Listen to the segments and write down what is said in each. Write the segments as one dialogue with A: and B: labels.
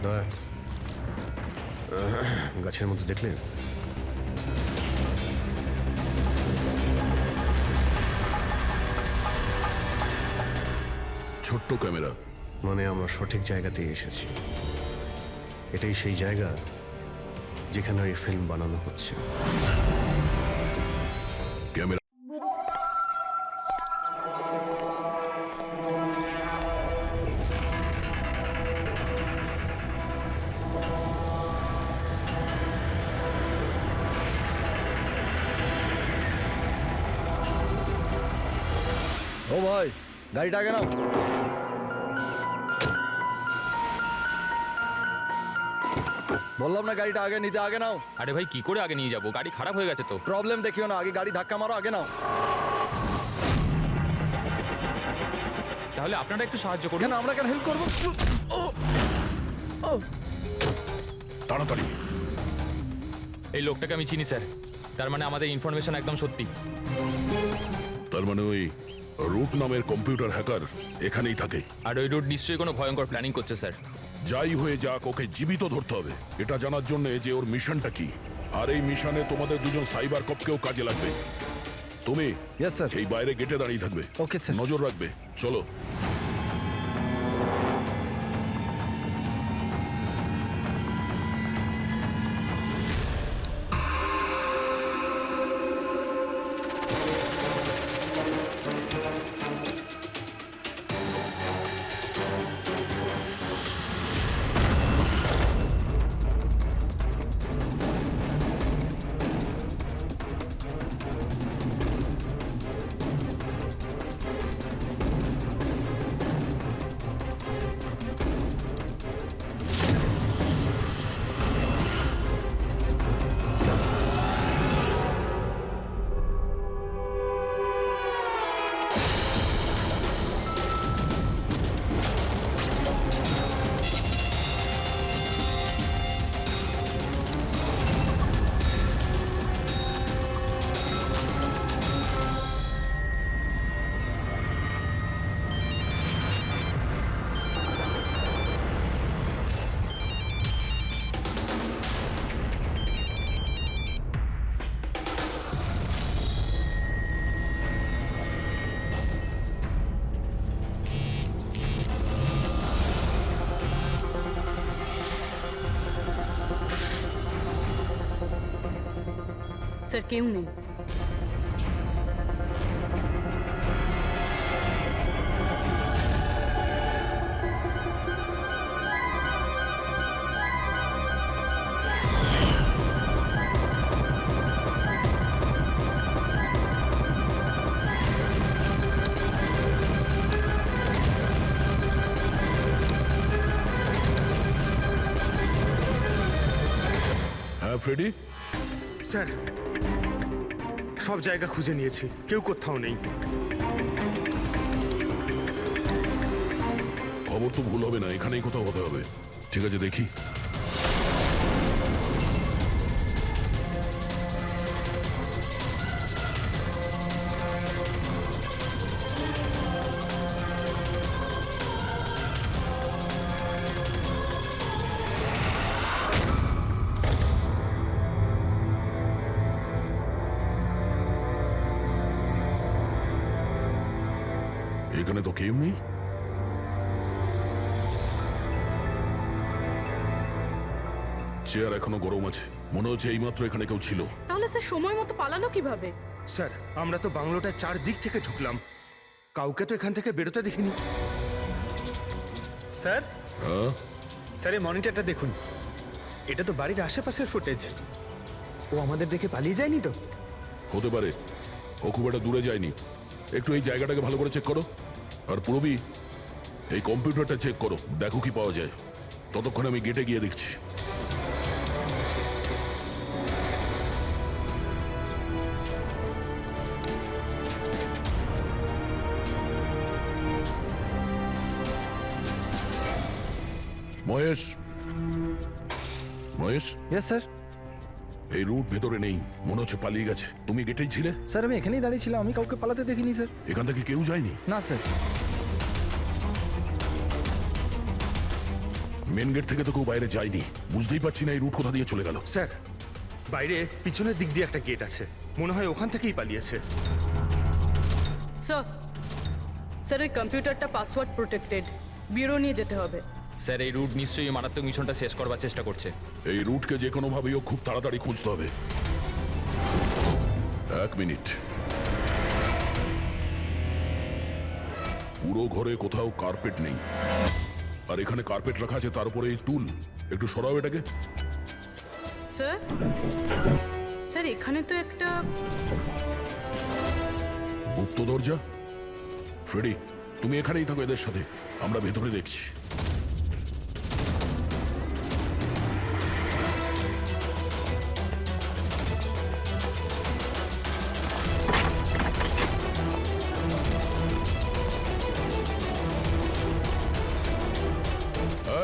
A: দয়া গাছের মধ্যে দেখলে
B: ছোট্ট ক্যামেরা।
A: মানে আমরা সঠিক জায়গাতেই এসেছি। এটাই সেই জায়গা যেখানে ওই ফিল্ম বানানো হচ্ছে।
B: ক্যামেরা।
C: ও ভাই, গাড়িটা আগে নাও। বললাম না গাড়িটা আগে নিতে, আগে নাও।
D: আরে ভাই কি করে আগে নিয়ে যাবো? গাড়ি খারাপ হয়ে গেছে তো।
C: প্রবলেম দেখিও না, আগে গাড়ি ধাক্কা মারো, আগে নাও।
D: তাহলে আপনারা একটু সাহায্য করুন।
C: কেন, আমরা কেন হেল্প করবো?
B: তাড়াতাড়ি।
D: এই লোকটাকে আমি চিনি স্যার। তার মানে আমাদের ইনফরমেশন একদম সত্যি।
B: তার মানে ওই রুট নামের কম্পিউটার হ্যাকার এখানেই থাকে।
D: আর ওই রুট নিশ্চয়ই কোনো ভয়ঙ্কর প্ল্যানিং করছে স্যার।
B: যাই হয়ে যাক, ওকে জীবিত ধরতে হবে। এটা জানার জন্য যে ওর মিশনটা কি। আর এই মিশনে তোমাদের দুজন সাইবার কপকেও কাজে লাগবে। তুমি
C: ইয়েস স্যার।
B: এই বাইরে গেটে দাঁড়িয়ে থাকবে।
C: Okay sir.
B: নজর রাখবে। চলো।
E: স্যার কেউ নেই।
B: হ্যাঁ ফ্রেডি।
F: স্যার, সব জায়গা খুঁজে নিয়েছি, কেউ কোথাও নেই।
B: খবর তো ভুল হবে না, এখানেই কোথাও হতে হবে। ঠিক আছে, দেখি। এখানে তো কেউ নেই। চেয়ার এখনো গরম আছে, মনে হচ্ছে এইমাত্র এখানে কেউ ছিল।
E: তাহলে স্যার সময় মতো পালালো কিভাবে?
F: স্যার, আমরা তো বাংলোটার চারদিক থেকে ঢুকলাম, কাউকে তো এখান থেকে বেরোতে দেখিনি। স্যার,
B: হ্যাঁ,
F: স্যার এই মনিটরটা দেখুন, এটা তো বাড়ির আশেপাশের ফুটেজ। ও আমাদের দেখে পালিয়ে যায়নি তো?
B: হতে পারে। ও খুব একটা দূরে যায়নি। একটু এই জায়গাটাকে ভালো করে চেক করো। আর পুরবি, এই কম্পিউটারটা চেক করো, দেখো কি পাওয়া যায়। ততক্ষণ আমি গেটে গিয়ে দেখছি। Mahesh, Mahesh,
C: yes sir.
B: এই রুট ভেতরে নেই, মনে হচ্ছে পালিয়ে গেছে। তুমি গেটেই ছিলে?
C: স্যার আমি এখানেই দাঁড়িয়েছিলাম, আমি কাউকে পালাতে দেখিনি স্যার।
B: এখান থেকে কেউ যায়নি?
C: না স্যার।
B: মেন গেট থেকে তো কেউ বাইরে যায়নি, বুঝতেই পারছি না এই রুট কোথা দিয়ে চলে গেল।
F: স্যার, বাইরে পিছনের দিক দিয়ে একটা গেট আছে, মনে হয় ওখান থেকেই পালিয়েছে।
E: স্যার স্যার ওই কম্পিউটারটা পাসওয়ার্ড প্রোটেক্টেড, ব্যুরো নিয়ে যেতে হবে।
D: স্যার এই রুট নিশ্চয়ই মারাত্মক মিশনটা শেষ করবার চেষ্টা করছে।
B: এই রুটকে যে কোনোভাবেই খুব তাড়াতাড়ি খুঁজতে হবে। 1 মিনিট। পুরো ঘরে কোথাও কার্পেট নেই, আর এখানে কার্পেট রাখা আছে, তার উপরে এই টুল। একটু সরাও এটাকে।
E: স্যার স্যার এখানে তো একটা
B: গুপ্ত দরজা। ফ্রেডি, তুমি এখানেই থাকো এদের সাথে, আমরা ভেতরে দেখছি।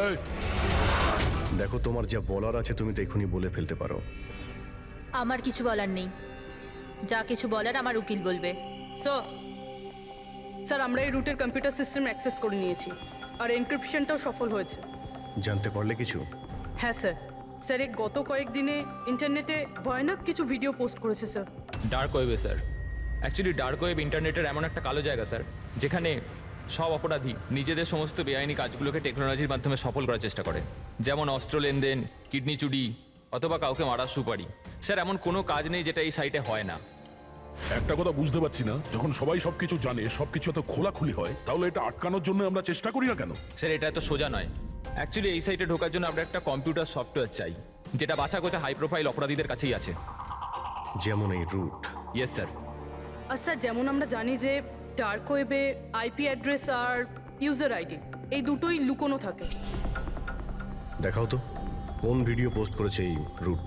B: এই,
A: দেখো, তোমার যা বলার আছে তুমি তো এখনই বলে ফেলতে পারো।
G: আমার কিছু বলার নেই, যা কিছু বলার আমার উকিল বলবে।
E: স্যার স্যার আমরা এই রুটের কম্পিউটার সিস্টেম অ্যাক্সেস করে নিয়েছি, আর এনক্রিপশনটাও সফল হয়েছে।
A: জানতে পারলে কিছু?
E: হ্যাঁ স্যার। স্যার এই গত কয়েকদিনে ইন্টারনেটে ভয়ানক কিছু ভিডিও পোস্ট করেছে স্যার।
D: ডার্ক ওয়েবে স্যার। অ্যাকচুয়ালি ডার্ক ওয়েব ইন্টারনেটের এমন একটা কালো জায়গা স্যার, যেখানে সব অপরাধী নিজেদের সমস্ত বেআইনি কাজগুলোকে টেকনোলজির মাধ্যমে সফল করার চেষ্টা করে, যেমন অস্ত্র লেনদেন, কিডনি চুরি, অথবা কাউকে মারার সুপারি। স্যার এমন কোনো কাজ নেই যেটা এই সাইটে হয় না।
B: একটা কথা বুঝতে পারছি না, যখন সবাই সবকিছু জানে, সবকিছু এত খোলাখুলি হয়, তাহলে এটা আটকানোর জন্য আমরা চেষ্টা করি না কেন?
D: স্যার এটা এত সোজা নয়। অ্যাকচুয়ালি এই সাইটে ঢোকার জন্য আমরা একটা কম্পিউটার সফটওয়্যার চাই, যেটা বাছা গোছা হাই প্রোফাইল অপরাধীদের কাছেই আছে।
A: যেমন এই রুট।
D: Yes sir.
E: আর স্যার যেমন আমরা জানি যে ডার্ক ওয়েবে আইপি অ্যাড্রেস আর ইউজার আইডি এই দুটোই লুকোনো থাকে।
A: দেখাও তো কোন ভিডিও পোস্ট করেছে এই রুট।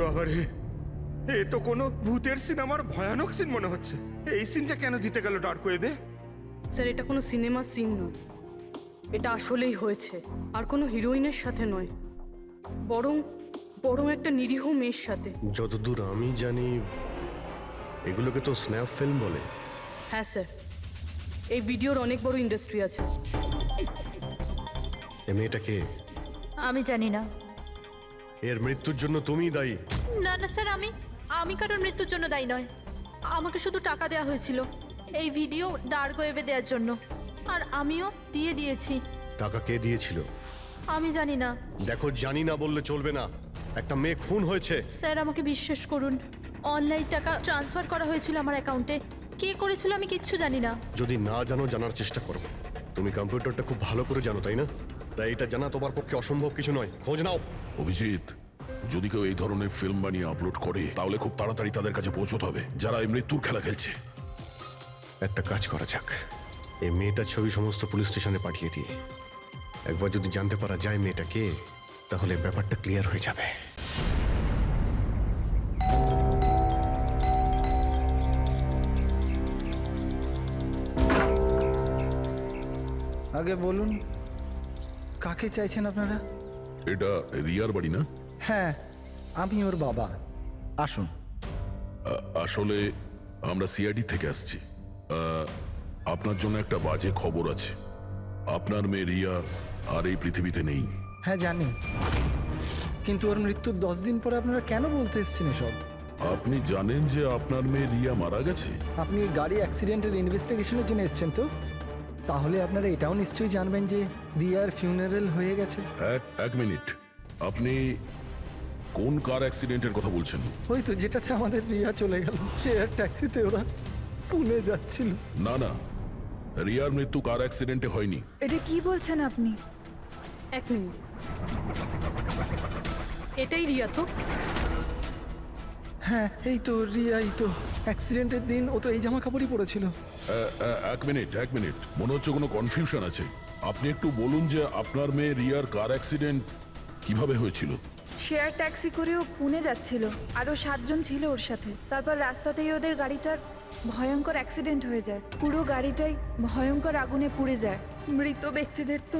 F: বাবারে, এ তো কোনো ভূতের সিনেমার ভয়ানক সিন মনে হচ্ছে। এই সিনটা কেন দিতে গেল ডার্ক ওয়েবে?
E: স্যার এটা কোনো সিনেমা সিন নয়, এটা আসলেই হয়েছে, আর কোনো হিরোইনের সাথে নয়, বরং বরং একটা নিরীহ মেয়ের সাথে।
A: যতদূর আমি জানি এগুলোকে তো স্ন্যাপ ফিল্ম বলে।
E: হ্যাঁ স্যার, এই ভিডিওর অনেক বড় ইন্ডাস্ট্রি আছে।
A: এ মেয়েটা কে?
G: আমি জানি না।
A: এর মৃত্যুর জন্য তুমিই দায়ী।
G: না না স্যার, আমি কারোর মৃত্যুর জন্য দায়ী নয়। আমাকে শুধু টাকা দেওয়া হয়েছিল এই ভিডিও ডার্ক ওয়েবে দেওয়ার জন্য। আর আমিও দিয়ে দিয়েছি।
A: টাকা কে দিয়েছিল?
G: আমি জানি না
A: দেখো, জানি না বললে চলবে না। একটা মেয়ে খুন হয়েছে।
G: স্যার, আমাকে বিশ্বাস করুন, অনলাইন টাকা ট্রান্সফার করা হয়েছিল আমার অ্যাকাউন্টে। কে করেছিল আমি কিচ্ছু জানি না।
A: যদি না জানো, জানার চেষ্টা করো। তুমি কম্পিউটারটা খুব ভালো করে জানো, তাই না? তাই এটা জানা তোমার পক্ষে অসম্ভব কিছু নয়। খোঁজ নাও।
B: অভিজিৎ, যদি কেউ এই ধরনের ফিল্ম বানিয়ে আপলোড করে তাহলে খুব তাড়াতাড়ি তাদের কাছে পৌঁছতে হবে যারা এই মৃত্যুর খেলা খেলছে।
A: একটা কাজ করা যাক, এই মেয়েটার ছবি সমস্ত পুলিশ স্টেশনে পাঠিয়ে দিই। একবার যদি জানতে পারা যায় মেয়েটা কে, তাহলে ব্যাপারটা ক্লিয়ার হয়ে যাবে।
H: আগে বলুন, কাকে চাইছেন আপনারা?
B: এটা রিয়ার বাড়ি না?
H: হ্যাঁ, আমি ওর বাবা। আসুন।
B: আসলে আমরা সিআইডি থেকে আসছি। আপনার জন্য একটা বাজে খবর আছে। আপনার মেয়ে রিয়া আর এই পৃথিবীতে নেই।
H: হ্যাঁ জানি, কিন্তু ওর মৃত্যুর 10 দিন পরে আপনারা কেন বলতে এসছেন এসব?
B: আপনি জানেন যে আপনার মেয়ে রিয়া মারা গেছে?
H: আপনি গাড়ি অ্যাক্সিডেন্টের ইনভেস্টিগেশনের জন্য এসছেন তো? তাহলে আপনারা এটাও নিশ্চয়ই জানবেন যে রিয়ার ফিউনারেল হয়ে গেছে।
B: এক মিনিট, আপনি কোন কার অ্যাক্সিডেন্টের কথা বলছেন?
H: ওই তো যেটাতে আমাদের রিয়া চলে গেল, শেয়ার ট্যাক্সিতে ওরা পুনে যাচ্ছিল।
B: না না, রিয়ার মৃত্যু কার অ্যাক্সিডেন্টে হয়নি।
I: এটা কি বলছেন আপনি?
E: এক মিনিট, এটাই রিয়া তো?
H: হ্যাঁ, এই তো রিয়াই তো। অ্যাক্সিডেন্টের দিন ও তো এই জামা কাপড়ই পরেছিল।
B: এক মিনিট, মনে হচ্ছে কোনো কনফিউশন আছে। আপনি একটু বলুন যে আপনার মেয়ে রিয়ার কার অ্যাক্সিডেন্ট কিভাবে হয়েছিল?
I: শেয়ার ট্যাক্সি করেও পুনে যাচ্ছিল, আরও 7 জন ছিল ওর সাথে। তারপর রাস্তাতেই ওদের গাড়িটার ভয়ঙ্কর অ্যাক্সিডেন্ট হয়ে যায়। পুরো গাড়িটাই ভয়ঙ্কর আগুনে পুড়ে যায়। মৃত ব্যক্তিদের তো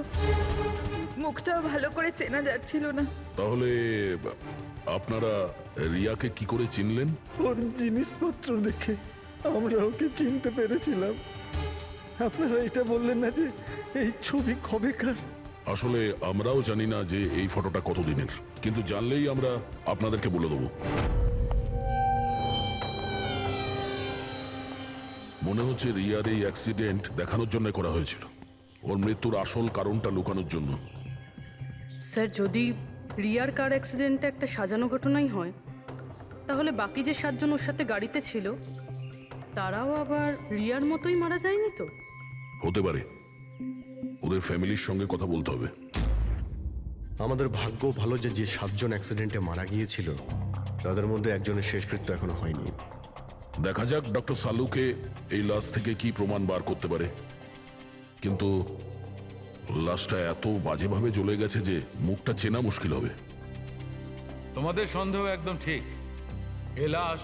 I: মুখটাও ভালো করে চেনা যাচ্ছিল না।
B: তাহলে আপনারা রিয়াকে কি করে চিনলেন?
H: ওর জিনিসপত্র দেখে আমরা ওকে চিনতে পেরেছিলাম। আপনারা এটা বললেন না যে এই ছবি কবেকার?
B: আসলে আমরাও জানি না যে এই ফটোটা কতদিনের, কিন্তু জানলেই আমরা আপনাদেরকে বলে দেবো। মনে হচ্ছে রিয়ার এই অ্যাক্সিডেন্ট দেখানোর জন্য করা হয়েছিল, ওর মৃত্যুর আসল কারণটা লুকানোর জন্য।
E: স্যার, যদি রিয়ার কার অ্যাক্সিডেন্টটা একটা সাজানো ঘটনাই হয়, তাহলে বাকি যে 7 জন ওর সাথে গাড়িতে ছিল তারাও আবার রিয়ার মতোই মারা যায়নি তো?
B: হতে পারে, ওদের ফ্যামিলির সঙ্গে কথা বলতে হবে।
A: আমাদের ভাগ্য ভালো যে 7 জন অ্যাক্সিডেন্টে মারা গিয়েছিল তাদের মধ্যে একজনের শেষকৃত্য এখনো হয়নি।
B: দেখা যাক ডক্টর সালুকে এই লাশ থেকে কি প্রমাণ বার করতে পারে। কিন্তু লাশটা এত বাজেভাবে জ্বলে গেছে যে মুখটা চেনা মুশকিল হবে।
J: তোমাদের সন্দেহ একদম ঠিক। এ লাশ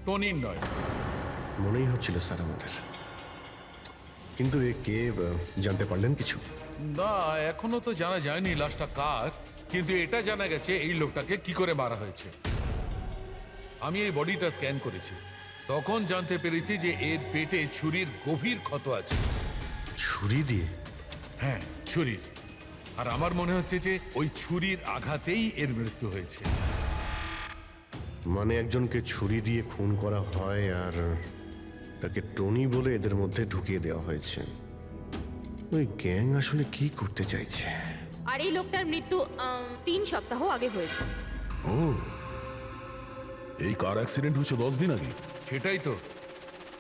J: টনির নয়।
A: মনেই হচ্ছিল স্যার আমাদের, কিন্তু এ কে জানতে পারলেন কিছু?
J: না, এখনো তো জানা যায়নি লাশটা কার, কিন্তু এটা জানা গেছে এই লোকটাকে কি করে মারা হয়েছে। আমি এই বডিটা স্ক্যান করেছি, তখন জানতে পেরেছি যে এর পেটে ছুরির গভীর ক্ষত আছে।
A: ছুরি দিয়ে?
J: হ্যাঁ, ছুরির। আর আমার মনে হচ্ছে যে ওই ছুরির আঘাতেই এর মৃত্যু হয়েছে।
A: মানে একজনকে ছুরি দিয়ে খুন করা হয় আর তাকে টনি বলে এদের মধ্যে ঢুকিয়ে দেওয়া হয়েছে। ওই গ্যাং আসলে কি করতে চাইছে?
G: আর এই লোকটার মৃত্যু 3 সপ্তাহ আগে হয়েছে।
B: ও, এই কার অ্যাক্সিডেন্ট হয়েছে 10 দিন আগে?
J: সেটাই তো।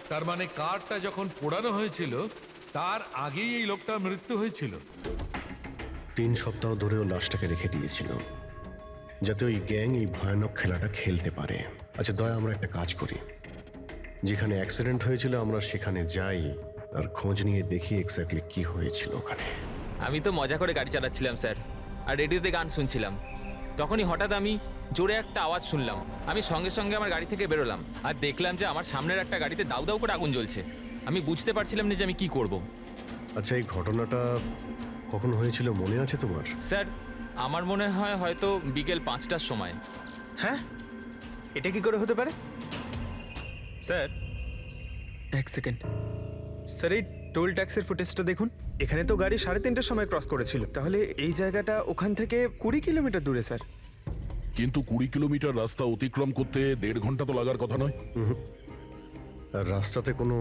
J: তার মানে কারটা যখন পোড়ানো হয়েছিল তার আগেই এই লোকটার মৃত্যু হয়েছিল।
A: 3 সপ্তাহ ধরে ও লাশটাকে রেখে দিয়েছিল যাতে ওই গ্যাং এই ভয়ানক খেলাটা খেলতে পারে। আচ্ছা দয়া, আমরা একটা কাজ করি, যেখানে অ্যাক্সিডেন্ট হয়েছিল আমরা সেখানে যাই আর খোঁজ নিয়ে দেখি এক্স্যাক্টলি কি হয়েছিল ওখানে।
D: আমি তো মজা করে গাড়ি চালাচ্ছিলাম স্যার, আর রেডিওতে গান শুনছিলাম। তখনই হঠাৎ আমি জোরে একটা আওয়াজ শুনলাম। আমি সঙ্গে সঙ্গে আমার গাড়ি থেকে বেরোলাম আর দেখলাম যে আমার সামনের একটা গাড়িতে দাউ দাউ করে আগুন জ্বলছে। আমি বুঝতে পারছিলাম না যে আমি কি করব।
A: আচ্ছা, এই ঘটনাটা কখন হয়েছিল মনে আছে তোমার?
D: স্যার, আমার মনে হয় হয়তো বিকেল 5টার সময়।
F: হ্যাঁ, এটা কি করে হতে পারে? স্যার, এক সেকেন্ড। স্যার, এই টোল ট্যাক্সের ফুটেজটা দেখুন। এখানে তো গাড়ি 3:30টার সময় ক্রস করেছিল, তাহলে এই জায়গাটা ওখান থেকে 20 কিলোমিটার দূরে স্যার।
B: কিন্তু 20 কিলোমিটার রাস্তা অতিক্রম করতে 1.5 ঘন্টা তো লাগার কথা নয়।
A: আর রাস্তাতে কোনো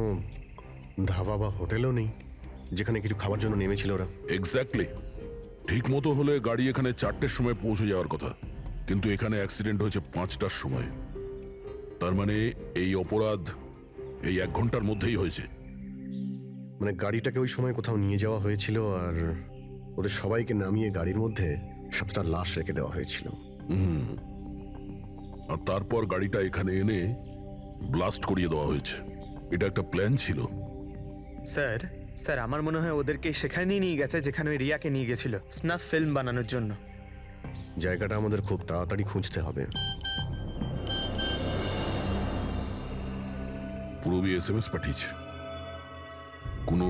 A: ধাবা বা হোটেলও নেই যেখানে কিছু খাবার জন্য নেমেছিল ওরা।
B: এক্স্যাক্টলি। ঠিক মতো হলে গাড়ি এখানে 4টের সময় পৌঁছে যাওয়ার কথা, কিন্তু এখানে অ্যাক্সিডেন্ট হয়েছে 5টার সময়। তার মানে এই অপরাধ এই 1 ঘন্টার মধ্যেই হয়েছে।
A: মানে গাড়িটাকে ওই সময় কোথাও নিয়ে যাওয়া হয়েছিল আর ওদের সবাইকে নামিয়ে গাড়ির মধ্যে 7টা লাশ রেখে দেওয়া হয়েছিল।
B: আর তারপর গাড়িটা এখানে এনে ব্লাস্ট করিয়ে দেওয়া হয়েছে। এটা একটা প্ল্যান ছিল।
F: স্যার স্যার আমার মনে হয় ওদেরকে সেখানেই নিয়ে গেছে যেখানে ওই রিয়াকে নিয়ে গেছিল স্নাফ ফিল্ম বানানোর জন্য।
A: জায়গাটা আমাদের খুব তাড়াতাড়ি খুঁজতে হবে।
B: পূরবী SMS পাঠিয়েছে, কোনো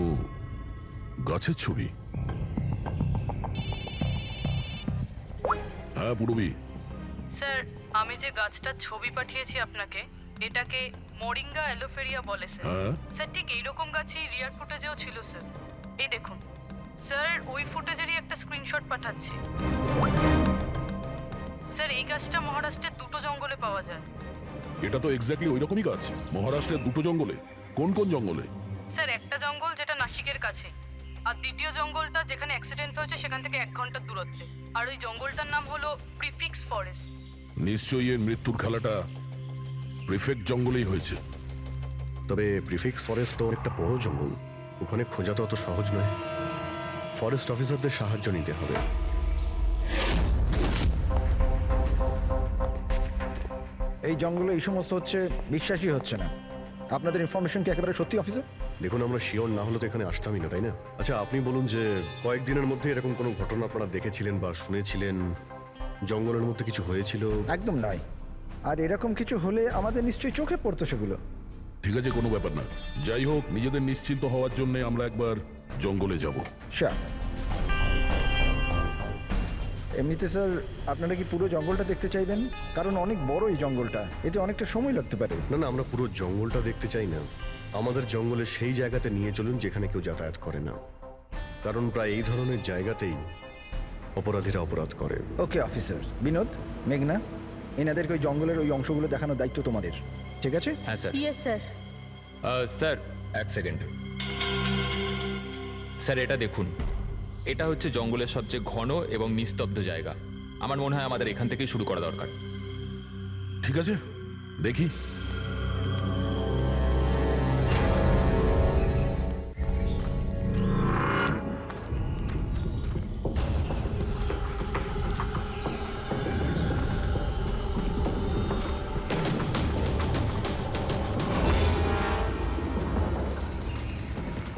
B: গাছের ছবি। হ্যাঁ পূরবী।
E: স্যার আমি যে গাছটার ছবি পাঠিয়েছি আপনাকে, এটাকে মোরিঙ্গা অ্যালোফেরিয়া বলে স্যার।
B: হ্যাঁ
E: স্যার ঠিক এইরকম গাছই রিয়ার ফুটেজেও ছিল স্যার। এই দেখুন স্যার, ওই ফুটেজেরই একটা স্ক্রিনশট পাঠাচ্ছি। স্যার এই গাছটা মহারাষ্ট্রের 2টো জঙ্গলে পাওয়া যায়।
B: এটা তো এক্স্যাক্টলি ওই রকমই গাছ। মহারাষ্ট্রের 2টো জঙ্গলে? কোন কোন জঙ্গলে?
E: স্যার একটা জঙ্গল যেটা নাসিকের কাছে, আর দ্বিতীয় জঙ্গলটা যেখানে অ্যাক্সিডেন্ট হয়েছে সেখান থেকে 1 ঘন্টার দূরত্বে। আর ওই জঙ্গলটার নাম হলো প্রিফিক্স ফরেস্ট।
B: নিশ্চয়ই এর মৃত্যুর খেলাটা প্রিফেক্ট জঙ্গলেই হয়েছে।
A: তবে প্রিফিক্স ফরেস্ট তো একটা বড় জঙ্গল, ওখানে খোঁজা তো অত সহজ নয়। ফরেস্ট অফিসারদের সাহায্য নিতে হবে।
H: এই জঙ্গলে এই সমস্ত হচ্ছে, বিশ্বাসই হচ্ছে না। আপনাদের ইনফরমেশন কি একেবারে সত্যি অফিসার?
A: দেখুন আমরা শিওর না হলে তো এখানে আসতামই না, তাই না? আচ্ছা আপনি বলুন যে কয়েকদিনের মধ্যে এরকম কোনো ঘটনা আপনারা দেখেছিলেন বা শুনেছিলেন, জঙ্গলের মধ্যে কিছু হয়েছিল?
H: একদম নয়। আর এরকম কিছু হলে আমাদের নিশ্চয়ই চোখে পড়তো সেগুলো।
B: ঠিক আছে, কোনো ব্যাপার না। যাই হোক, নিজেদের নিশ্চিন্ত হওয়ার জন্য আমরা একবার জঙ্গলে যাব।
H: স্যার এমনিতে স্যার আপনারা কি পুরো জঙ্গলটা দেখতে চাইবেন? কারণ অনেক বড় এই জঙ্গলটা, এতে অনেকটা সময় লাগতে পারে।
A: না না, আমরা পুরো জঙ্গলটা দেখতে চাই না। আমাদের জঙ্গলে সেই জায়গাতে নিয়ে চলুন যেখানে কেউ যাতায়াত করে না, কারণ প্রায় এই ধরনের জায়গাতেই অপরাধীরা অপরাধ করে।
H: Okay officer. বিনোদ, মেঘনা, এনাদেরকে ওই জঙ্গলের ওই অংশগুলো দেখানোর দায়িত্ব তোমাদের, ঠিক আছে?
D: হ্যাঁ sir.
G: Yes sir.
D: Sir 1 second. Sir এটা দেখুন, এটা হচ্ছে জঙ্গলের সবচেয়ে ঘন এবং নিস্তব্ধ জায়গা। আমার মনে হয় আমাদের এখান থেকেই শুরু করা দরকার।
B: ঠিক আছে, দেখি।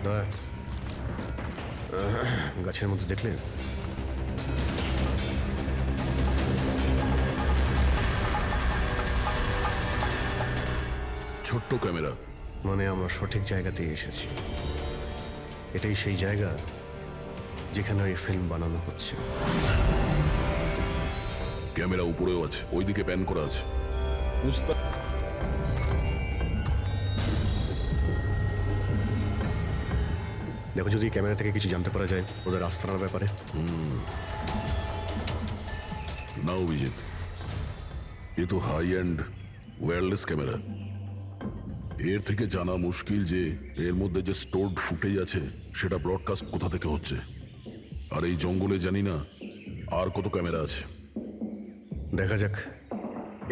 A: দয়া, গাছের মধ্যে দেখলে?
B: ছোট্ট ক্যামেরা।
A: মানে আমরা সঠিক জায়গাতেই এসেছি। এটাই সেই জায়গা যেখানে ওই ফিল্ম বানানো হচ্ছে।
B: ক্যামেরা উপরেও আছে, ওইদিকে প্যান করা আছে।
A: দেখো যদি ক্যামেরা থেকে কিছু জানতে পারা যায় ওদের আস্তানার ব্যাপারে।
B: না অভিজিৎ, এ তো হাই অ্যান্ড ওয়্যারলেস ক্যামেরা। এর থেকে জানা মুশকিল যে এর মধ্যে যে স্টোরড ফুটেজ আছে সেটা ব্রডকাস্ট কোথা থেকে হচ্ছে। আর এই জঙ্গলে জানি না আর কত ক্যামেরা আছে।
A: দেখা যাক,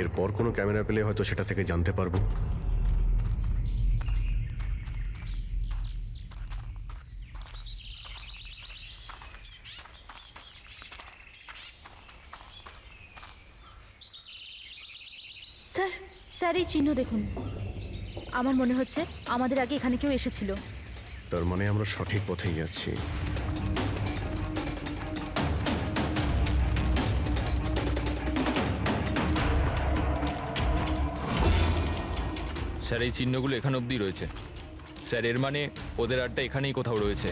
A: এরপর কোনো ক্যামেরা পেলে হয়তো সেটা থেকে জানতে পারবো।
G: স্যার স্যার এই চিহ্ন দেখুন। আমার মনে হচ্ছে আমাদের আগে এখানে কেউ এসেছিল।
A: তার মানে আমরা সঠিক পথেই যাচ্ছি।
D: স্যার এই চিহ্নগুলো এখান অবধি রয়েছে। স্যার এর মানে ওদের আড্ডা এখানেই কোথাও রয়েছে।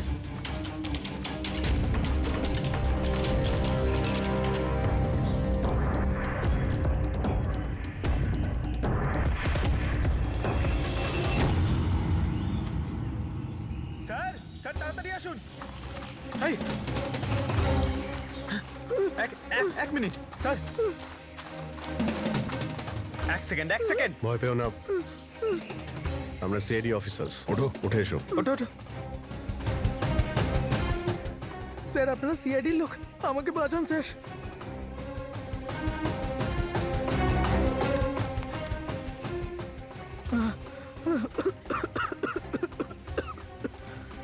F: স্যার স্যার তাড়াতাড়ি আসুন। এক মিনিট স্যার, 1 সেকেন্ড।
A: ভয় পেও না, আমরা সিআইডি অফিসার্স।
B: ওঠো।
A: উঠে এসো।
F: ওঠো ওঠো।
H: স্যার আপনারা সিআইডির লোক, আমাকে বাঁচান স্যার।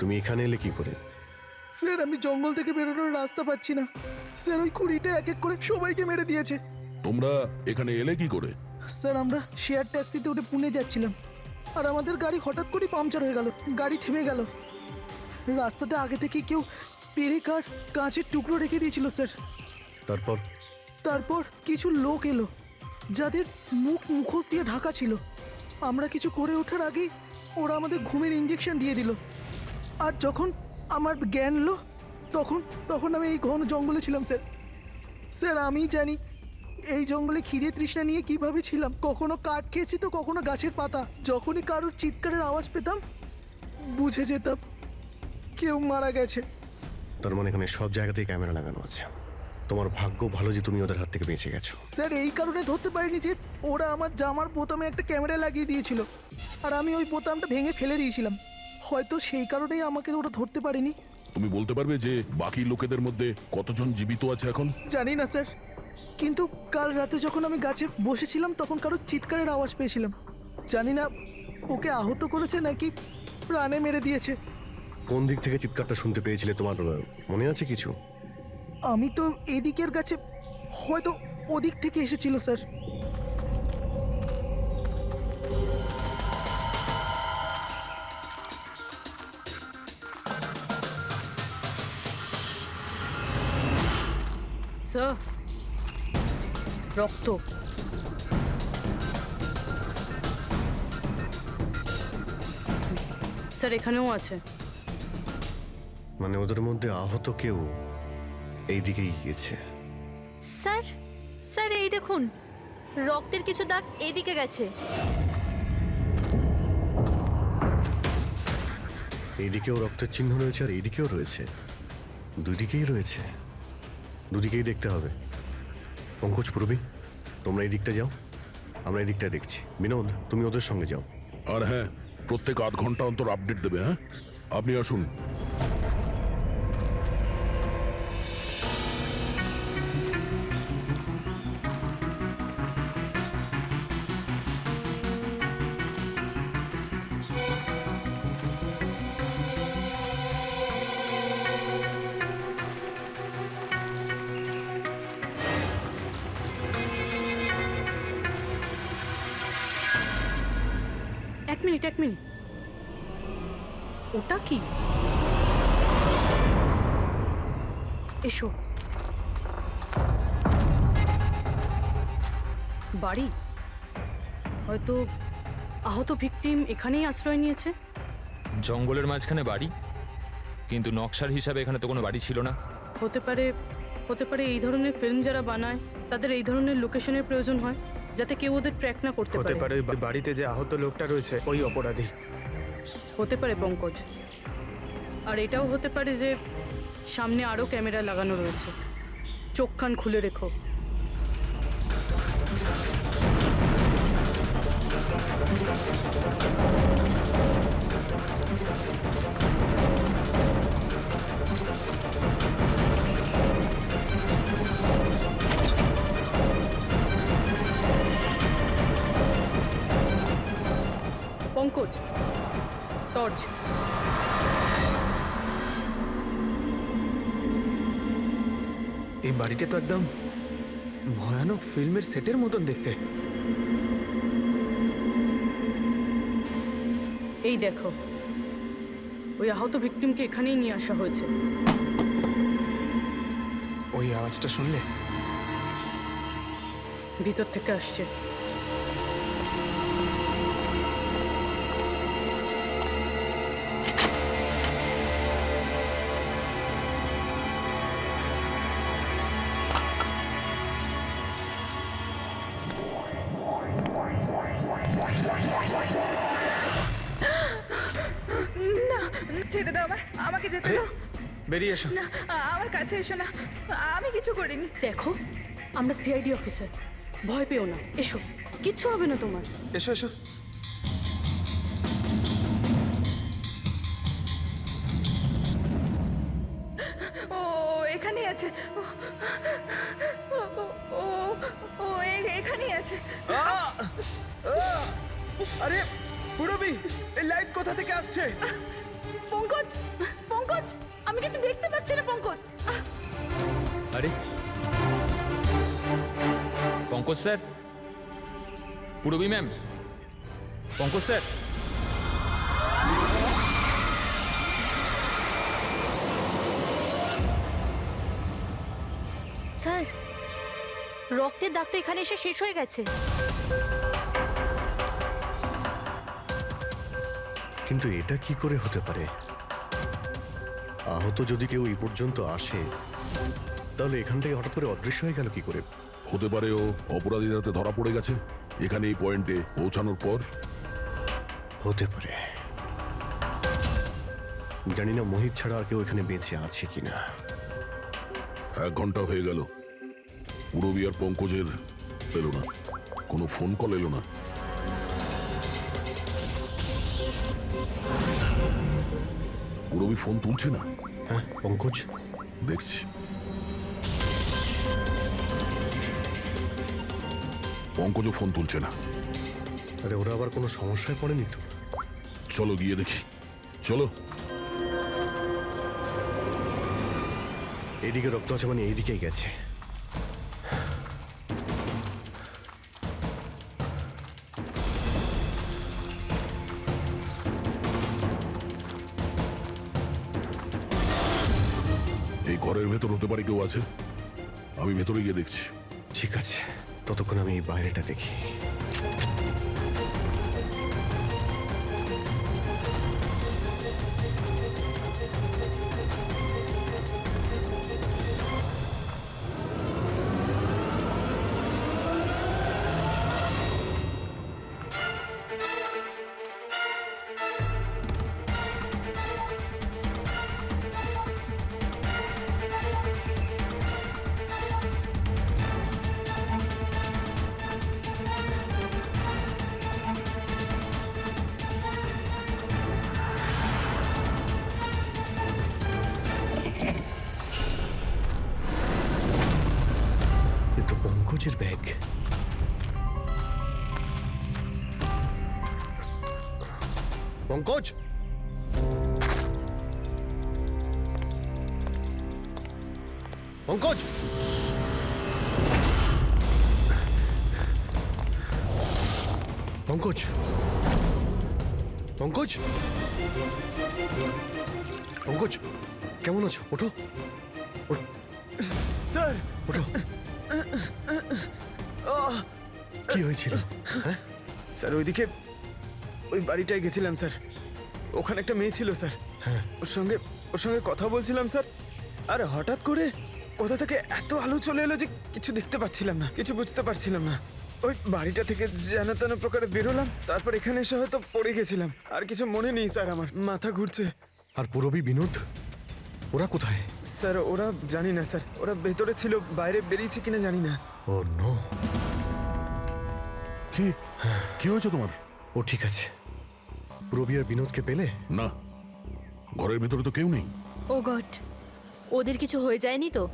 A: তুমি এখানে এলে কি করে?
H: স্যার আমি জঙ্গল থেকে বেরোনোর রাস্তা পাচ্ছি না স্যার, ওই কুড়িটা এক এক করে সবাইকে মেরে দিয়েছে।
B: তোমরা এখানে এলে কি করে?
H: স্যার আমরা শেয়ার ট্যাক্সিতে উঠে পুনে যাচ্ছিলাম, আর আমাদের গাড়ি হঠাৎ করে পাংচার হয়ে গেল, গাড়ি থেমে গেল। রাস্তাতে আগে থেকে কেউ পেরেকার কাঁচের টুকরো রেখে দিয়েছিল স্যার।
A: তারপর?
H: তারপর কিছু লোক এলো যাদের মুখোশ দিয়ে ঢাকা ছিল। আমরা কিছু করে ওঠার আগেই ওরা আমাদের ঘুমের ইঞ্জেকশন দিয়ে দিল। আর যখন আমার জ্ঞান এলো তখন আমি এই ঘন জঙ্গলে ছিলাম স্যার। স্যার আমি জানি এই জঙ্গলে খিদে তৃষ্ণা নিয়ে কিভাবে ছিলাম, কখনো কাঠ খেয়েছি তো কখনো গাছের পাতা। যখনই কারোর চিৎকারের আওয়াজ পেতাম বুঝে যেতাম কেউ মারা গেছে।
A: তার মানে এখানে সব জায়গাতেই ক্যামেরা লাগানো আছে। তোমার ভাগ্য ভালো যে তুমি ওদের হাত থেকে বেঁচে গেছো।
H: স্যার এই কারণে ধরতে পারিনি যে ওরা আমার জামার বোতামে একটা ক্যামেরা লাগিয়ে দিয়েছিল, আর আমি ওই বোতামটা ভেঙে ফেলে দিয়েছিলাম। হয়তো সেই কারণেই আমাকে ওরা ধরতে পারেনি।
B: তুমি বলতে পারবে যে বাকি লোকেদের মধ্যে কতজন জীবিত আছে এখন?
H: জানি না স্যার, কিন্তু কাল রাতে যখন আমি গাছে বসেছিলাম তখন কারোর চিৎকারের আওয়াজ পেয়েছিলাম। জানি না ওকে আহত করেছে নাকি প্রাণে মেরে দিয়েছে।
A: কোন দিক থেকে চিৎকারটা শুনতে পেয়েছিলে তোমার মনে আছে কিছু?
H: আমি তো এদিকের গাছে, হয়তো ওদিক থেকে এসেছিল স্যার।
E: স্যার রক্ত। স্যার এখানেও আছে।
A: মানে ওদের মধ্যে আহত কেউ এই দিকেই গিয়েছে।
G: স্যার স্যার এই দেখুন, রক্তের কিছু দাগ এদিকে গেছে।
A: এইদিকেও রক্তের চিহ্ন রয়েছে আর এইদিকেও রয়েছে, দুদিকেই রয়েছে। দুদিকেই দেখতে হবে। পঙ্কজ, পূর্বী, তোমরা এই দিকটা যাও, আমরা এই দিকটা দেখছি। বিনোদ তুমি ওদের সঙ্গে যাও।
B: আর হ্যাঁ, প্রত্যেক আধ ঘন্টা অন্তর আপডেট দেবে। হ্যাঁ, আপনি আসুন।
E: এক মিনিট ওটা কি? এসো। বাড়ি, হয়তো আহত ভিকটিম এখানেই আশ্রয় নিয়েছে।
D: জঙ্গলের মাঝখানে বাড়ি, কিন্তু নকশার হিসাবে এখানে তো কোনো বাড়ি ছিল না।
E: হতে পারে এই ধরনের ফিল্ম যারা বানায় তাদের এই ধরনের লোকেশনের প্রয়োজন হয়, যাতে কেউ ওদের ট্র্যাক না করতে
F: হতে
E: পারে।
F: পারে ওই বাড়িতে যে আহত লোকটা রয়েছে ওই অপরাধী।
E: হতে পারে পঙ্কজ। আর এটাও হতে পারে যে সামনে আরও ক্যামেরা লাগানো রয়েছে। চোখ কান খুলে রেখো। পঙ্কজ, টর্চ।
F: এই বাড়িটা তো একদম ভয়ানক ফিল্মের সেটের মতন দেখতে।
E: এই দেখো, ওই আহত ভিকটিমকে এখানেই নিয়ে আসা হয়েছে।
F: ওই আওয়াজটা শুনলে?
E: ভিতর থেকে আসছে।
I: ছেড়ে দাও আমাকে যেতে দাও।
F: বেরিয়ে এসো।
I: না আমার কাছে এসো না, আমি কিছু করিনি।
E: দেখো, আমরা সিআইডি অফিসার, ভয় পেও না। এসো, কিচ্ছু হবে না তোমার।
F: এসো এসো।
I: এখানেই আছে ও এখানেই আছে।
F: আরে পুরবি, এই লাইট কোথা থেকে আসছে?
E: পঙ্কজ পঙ্কজ, আমি কিছু দেখতে পাচ্ছি না পঙ্কজ।
D: আরে Pankaj sir, Purabi ma'am, Pankaj sir.
G: Sir, রক্তের দাগ তো এখানে এসে শেষ হয়ে গেছে।
A: কিন্তু এটা কি করে হতে পারে? আহত যদি কেউ এই পর্যন্ত আসে, তাহলে এখান থেকে হঠাৎ করে অদৃশ্য হয়ে গেল কি করে?
B: হতে পারে ও অপরাধীর হাতে ধরা পড়ে গেছে এখানে এই পয়েন্টে পৌঁছানোর পর।
A: হতে পারে। জানি না মোহিত ছাড়া আর কেউ এখানে বেঁচে আছে কিনা।
B: 1 ঘন্টা হয়ে গেল, পুরবী আর পঙ্কজের পেলো না, কোনো ফোন কল এলো না। পুরবী ফোন তুলছে না।
A: হ্যাঁ পঙ্কজ,
B: দেখছি। পঙ্কজও ফোন তুলছে না।
A: আরে ওরা আবার কোনো সমস্যায় পড়েনি তো?
B: চলো গিয়ে দেখি, চলো।
A: এইদিকে রক্ত আছে মানে এইদিকেই গেছে।
B: এই ঘরের ভেতর হতে পারে কেউ আছে, আমি ভেতরে গিয়ে দেখছি।
A: ঠিক আছে, ততক্ষণ আমি এই বাইরেটা দেখি। এ তো পঙ্কজের ব্যাগ। পঙ্কজ, পঙ্কজ, পঙ্কজ, পঙ্কজ, পঙ্কজ, কেমন আছো? ওঠো,
F: স্যার,
A: ওঠো। কি হয়েছিল? হ্যাঁ
F: স্যার ওইদিকে ওই বাড়িটায় গেছিলাম স্যার, ওখানে একটা মেয়ে ছিল স্যার।
A: হ্যাঁ।
F: ওর সঙ্গে কথা বলছিলাম স্যার, আর হঠাৎ করে কোথা থেকে এত আলো চলে এলো যে কিছু দেখতে পাচ্ছিলাম না, কিছু বুঝতে পারছিলাম না। ওই বাড়িটা থেকে যেন তেন প্রকারে বেরোলাম, তারপর এখানে এসে হয়তো পড়ে গেছিলাম। আর কিছু মনে নেই স্যার, আমার মাথা ঘুরছে।
A: আর পুরবী, বিনোদ, ওরা কোথায়?
F: স্যার ওরা জানি না স্যার, ওরা ভেতরে ছিল, বাইরে বেরিয়েছে কিনা জানি না।
A: ও নো।
B: কি কি হয়েছে তোমার?
A: ও ঠিক আছে। পুরবী আর বিনোদকে পেলে?
B: না, ঘরের ভেতরে তো কেউ নেই।
G: ও গড, ওদের কিছু হয়ে যায়নি তো?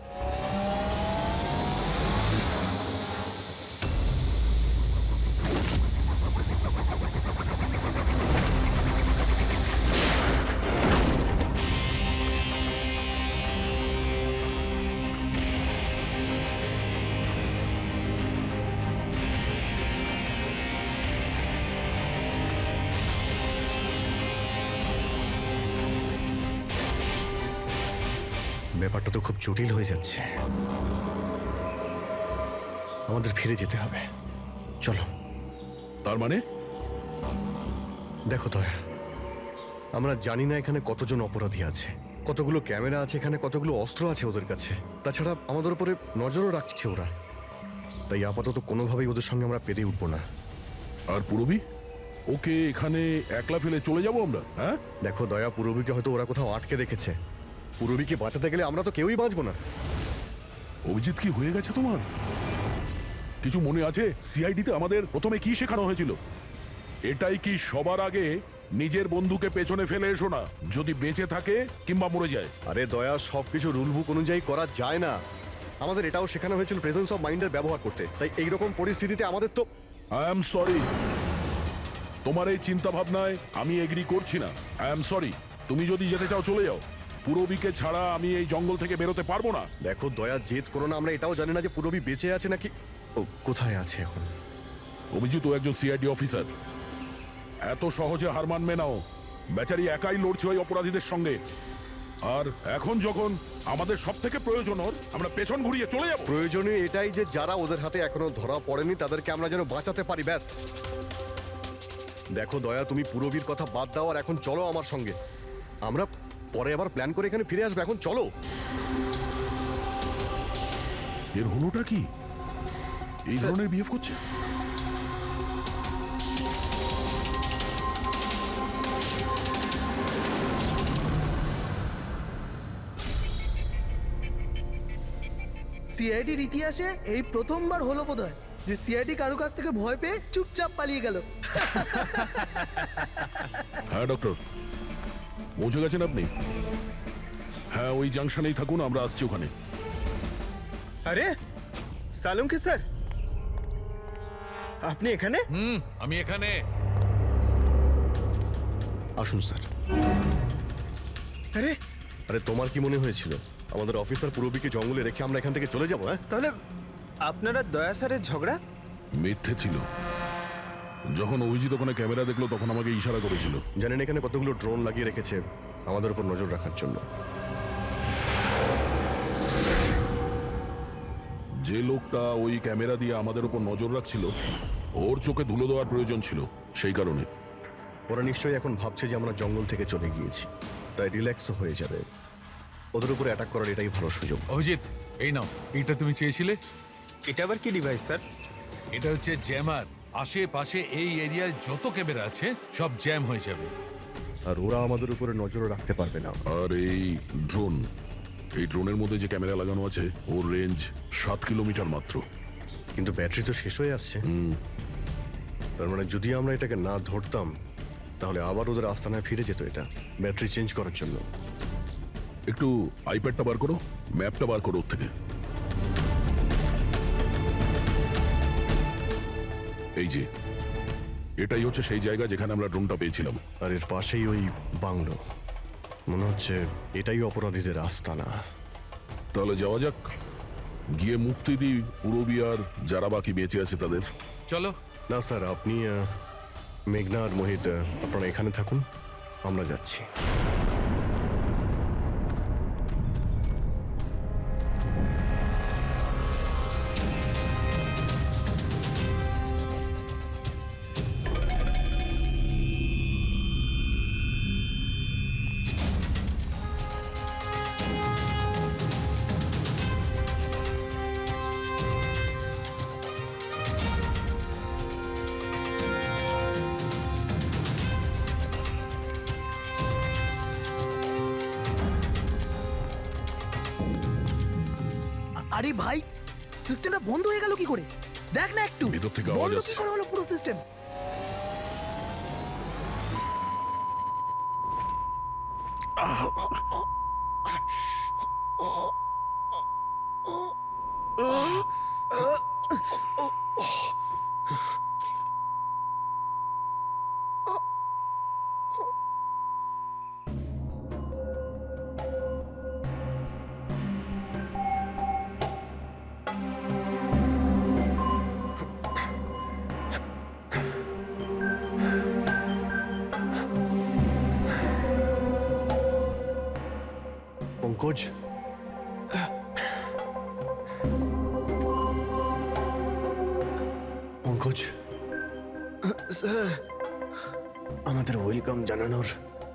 A: ব্যাপারটা তো খুব জটিল হয়ে যাচ্ছে। আমাদের ফিরে যেতে হবে, চলো।
B: তার মানে
A: দেখো দয়া, আমরা জানি না এখানে কতজন অপরাধী আছে, কতগুলো ক্যামেরা আছে এখানে, কতগুলো অস্ত্র আছে ওদের কাছে। তাছাড়া আমাদের উপরে নজরও রাখছে ওরা। তাই আপাতত কোনোভাবেই ওদের সঙ্গে আমরা পেরে উঠবো না।
B: আর পুরবী, ওকে এখানে একলা ফেলে চলে যাবো আমরা? হ্যাঁ
A: দেখো দয়া, পুরবীকে হয়তো ওরা কোথাও আটকে রেখেছে। পুরবীকে বাঁচাতে গেলে আমরা তো কেউই বাঁচবো না।
B: অভিজিৎ, কি হয়ে গেছে তোমার? কিছু মনে আছে সিআইডিতে আমাদের প্রথমে কি শেখানো হয়েছিল? এটাই কি সবার আগে নিজের বন্ধুকে পেছনে ফেলে এসো না, যদি বেঁচে থাকে কিংবা মরে যায়।
A: আরে দয়া, সবকিছু রুল বুক অনুযায়ী করা যায় না। আমাদের এটাও শেখানো হয়েছিল প্রেজেন্স অফ মাইন্ডের ব্যবহার করতে, তাই এইরকম পরিস্থিতিতে আমাদের তো
B: আই এম সরি, তোমার এই চিন্তা ভাবনায় আমি এগ্রি করছি না। আই এম সরি, তুমি যদি যেতে চাও চলে যাও, পুরবীকে ছাড়া আমি এই জঙ্গল থেকে বেরোতে পারবো না।
A: দেখো দয়া, জেদ করো না। আমরা এটাও জানি না যে পুরবী বেঁচে আছে নাকি ও কোথায় আছে এখন।
B: অভিজিৎ ও একজন সিআইডি অফিসার, এত সহজে হার মানবে নাও। বেচারি একাই লড়ছে ওই অপরাধীদের সঙ্গে, আর এখন যখন আমাদের সব থেকে প্রয়োজন ওর, আমরা পেছন ঘুরিয়ে চলে যাব।
A: প্রয়োজনীয় এটাই যে যারা ওদের হাতে এখনো ধরা পড়েনি তাদেরকে আমরা যেন বাঁচাতে পারি, ব্যাস। দেখো দয়া, তুমি পুরবীর কথা বাদ দাও আর এখন চলো আমার সঙ্গে। আমরা পরে আবার প্ল্যান করে এখানে ফিরে আসবো, এখন চলো।
B: এর হলোটা কি? এই ধরনের বিহেভ করছে?
H: সিআইডির ইতিহাসে এই প্রথমবার হলো বোধহয় যে সিআইডি কারো কাছ থেকে ভয় পেয়ে চুপচাপ পালিয়ে গেল।
B: হ্যাঁ ডক্টর, পৌঁছে গেছেন আপনি? হ্যাঁ, ওই জাংশনেই থাকুন, আমরা আসছি ওখানে।
F: আরে সালুঙ্কি স্যার, আপনি এখানে?
J: আমি এখানে।
A: আসুন স্যার।
F: আরে
A: আরে তোমার কি মনে হয়েছিল আমাদের অফিসার পুরবীকে জঙ্গলে রেখে আমরা এখান থেকে চলে যাবো? হ্যাঁ,
F: তাহলে আপনারা দয়া স্যারের ঝগড়া?
B: মিথ্যে ছিল। যখন অভিজিৎ ওখানে ক্যামেরা দেখলো তখন আমাকে ইশারা করেছিল।
A: জানেন এখানে কতগুলো ড্রোন লাগিয়ে রেখেছে আমাদের উপর নজর রাখার জন্য।
B: যে লোকটা ওই ক্যামেরা দিয়ে আমাদের উপর নজর রাখছিল, ওর চোখে ধুলো দেওয়ার প্রয়োজন ছিল, সেই কারণে।
A: ওরা নিশ্চয়ই এখন ভাবছে যে আমরা জঙ্গল থেকে চলে গিয়েছি, তাই রিল্যাক্সও হয়ে যাবে। ওদের উপরে অ্যাটাক করার এটাই ভালো সুযোগ।
J: অভিজিৎ, এই নাও, এইটা তুমি চেয়েছিলে।
F: এটা আবার কি ডিভাইস স্যার?
J: এটা হচ্ছে জ্যামার। আশেপাশে এই এরিয়ায় যত ক্যামেরা আছে সব জ্যাম হয়ে যাবে।
A: আর ওরা আমাদের উপরে নজরও রাখতে পারবে না।
B: আর এই ড্রোন, এই ড্রোনের মধ্যে যে ক্যামেরা লাগানো আছে ওর রেঞ্জ 7 কিলোমিটার মাত্র।
A: কিন্তু ব্যাটারি তো শেষ হয়ে আসছে। তার মানে যদি আমরা এটাকে না ধরতাম তাহলে আবার ওদের আস্তানায় ফিরে যেত এটা ব্যাটারি চেঞ্জ করার জন্য।
B: একটু আইপ্যাডটা বার করো, ম্যাপটা বার করো ওর থেকে। এই যে, এটাই হচ্ছে সেই জায়গা যেখানে আমরা ড্রোনটা পেয়েছিলাম।
A: আর এর পাশেই ওই বাংলো, মনে হচ্ছে এটাই অপরাধীদের আস্তানা।
B: তাহলে যাওয়া যাক, গিয়ে মুক্তি দিই পুরবী আর যারা বাকি বেঁচে আছে তাদের।
J: চলো।
A: না স্যার, আপনি মেঘনা আর মোহিত আপনারা এখানে থাকুন, আমরা যাচ্ছি।
H: আরে ভাই, সিস্টেমটা বন্ধ হয়ে গেল কি করে? দেখ না একটু,
B: ভিতর থেকে আওয়াজ
H: বন্ধ কি
B: আসছে।
H: করে হলো পুরো সিস্টেম?
A: পঙ্কজ, পঙ্কজ,
F: স্যার,
A: আমাদের ওয়েলকাম জানানোর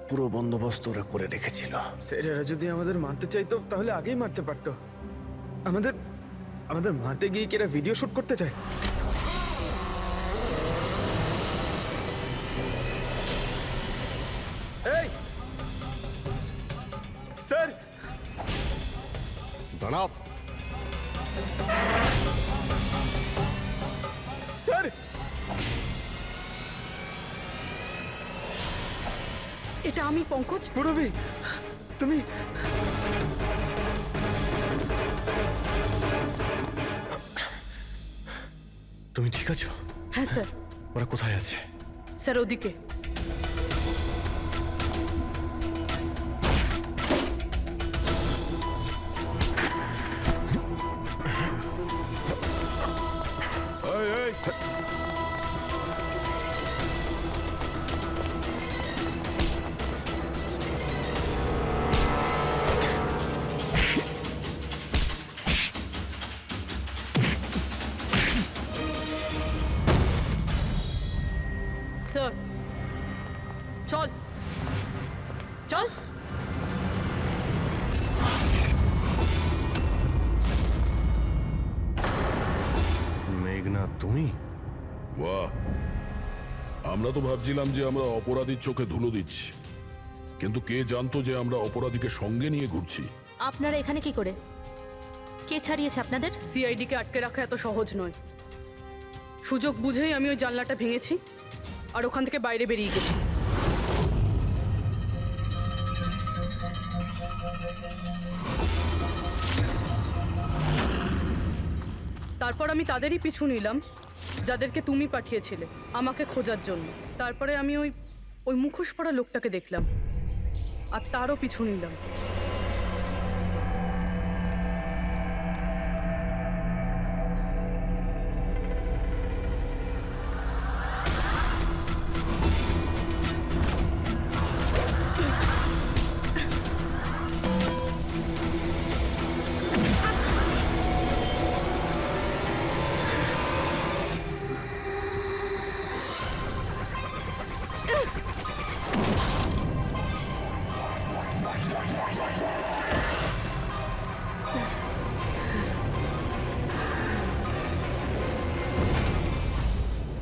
A: পুরো বন্দোবস্ত ওরা করে রেখেছিল।
F: স্যার এরা যদি আমাদের মারতে চাইতো তাহলে আগেই মারতে পারতো। আমাদের আমাদের মারতে গিয়ে কি এরা ভিডিও শুট করতে চায়? এই স্যার,
A: দাঁড়াও।
F: স্যার
E: আমি পঙ্কজ।
F: পুরবি, তুমি
A: তুমি ঠিক আছো?
E: হ্যাঁ স্যার।
A: ওরা কোথায় আছে?
E: স্যার ওদিকে।
B: এই, এই,
E: স্যার চল চল।
A: মেঘনা তুমি?
B: বাহ, আমরা তো ভাবছিলাম যে আমরা অপরাধীর চোখে ধুলো দিচ্ছি, কিন্তু কে জানতো যে আমরা অপরাধীকে সঙ্গে নিয়ে ঘুরছি।
G: আপনারা এখানে কি করে? কে ছাড়িয়েছে আপনাদের?
E: সিআইডিকে আটকে রাখা এত সহজ নয়। সুযোগ বুঝেই আমি ওই জানলাটা ভেঙেছি আর ওখান থেকে বাইরে বেরিয়ে গেছি। তারপর আমি তাদেরই পিছু নিলাম যাদেরকে তুমি পাঠিয়েছিলে আমাকে খোঁজার জন্য। তারপরে আমি ওই ওই মুখোশ পরা লোকটাকে দেখলাম আর তারও পিছু নিলাম।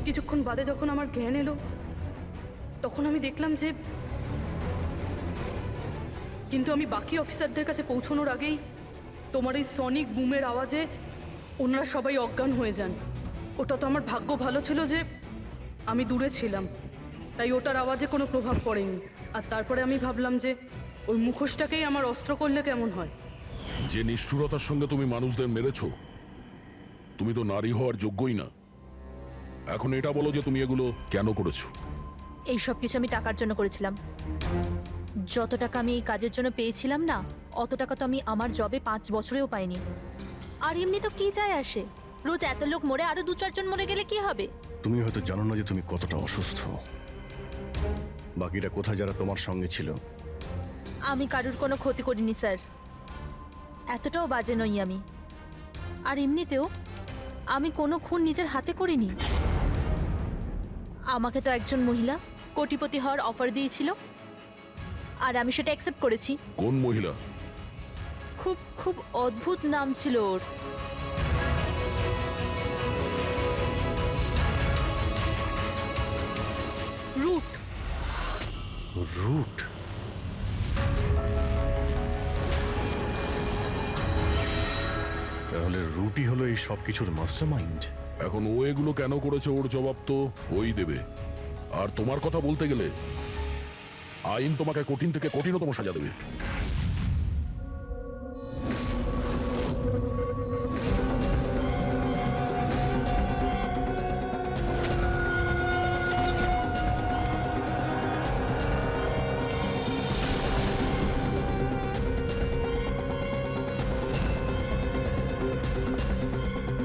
E: কিছুক্ষণ বাদে যখন আমার জ্ঞান এলো তখন আমি দেখলাম যে, কিন্তু আমি বাকি অফিসারদের কাছে পৌঁছানোর আগেই তোমার এই সনিক বুমের আওয়াজে ওনারা সবাই অজ্ঞান হয়ে যান। ওটা তো আমার ভাগ্য ভালো ছিল যে আমি দূরে ছিলাম, তাই ওটার আওয়াজে কোনো প্রভাব পড়েনি। আর তারপরে আমি ভাবলাম যে ওই মুখোশটাকেই আমার অস্ত্র করলে কেমন হয়।
B: যে নিষ্ঠুরতার সঙ্গে তুমি মানুষদের মেরেছ, তুমি তো নারী হওয়ার যোগ্যই না। এখন এটা বলো যে তুমি এগুলো কেন করেছো?
G: এই সব কিছু আমি টাকার জন্য করেছিলাম। যত টাকা আমি এই কাজের জন্য পেয়েছিলাম না, অত টাকা তো আমি আমার জবে 5 বছরেও পাইনি। আর এমনি তো কি যায় আসে, রোজ এত লোক মরে আরো 2-4 জন মরে গেলে কি হবে?
A: তুমি হয়তো জানো না যে তুমি কতটা অসুস্থ। বাকিটা কোথায় যারা তোমার সঙ্গে ছিল?
G: আমি কারুর কোনো ক্ষতি করিনি স্যার, এতটাও বাজে নই আমি। আর এমনিতেও আমি কোনো খুন নিজের হাতে করিনি। আমাকে তো একজন মহিলা কোটিপতি হওয়ার অফার দিয়েছিল আর আমি সেটা অ্যাকসেপ্ট করেছি।
B: কোন মহিলা?
G: খুব খুব অদ্ভুত নাম ছিল ওর। রুট।
A: রুট? তাহলে রুটই হলো এই সব কিছুর মাস্টারমাইন্ড।
B: এখন ও এগুলো কেন করেছে ওর জবাব তো ওই দেবে। আর তোমার কথা বলতে গেলে আইন তোমাকে কঠিন থেকে কঠিনতম সাজা দেবে।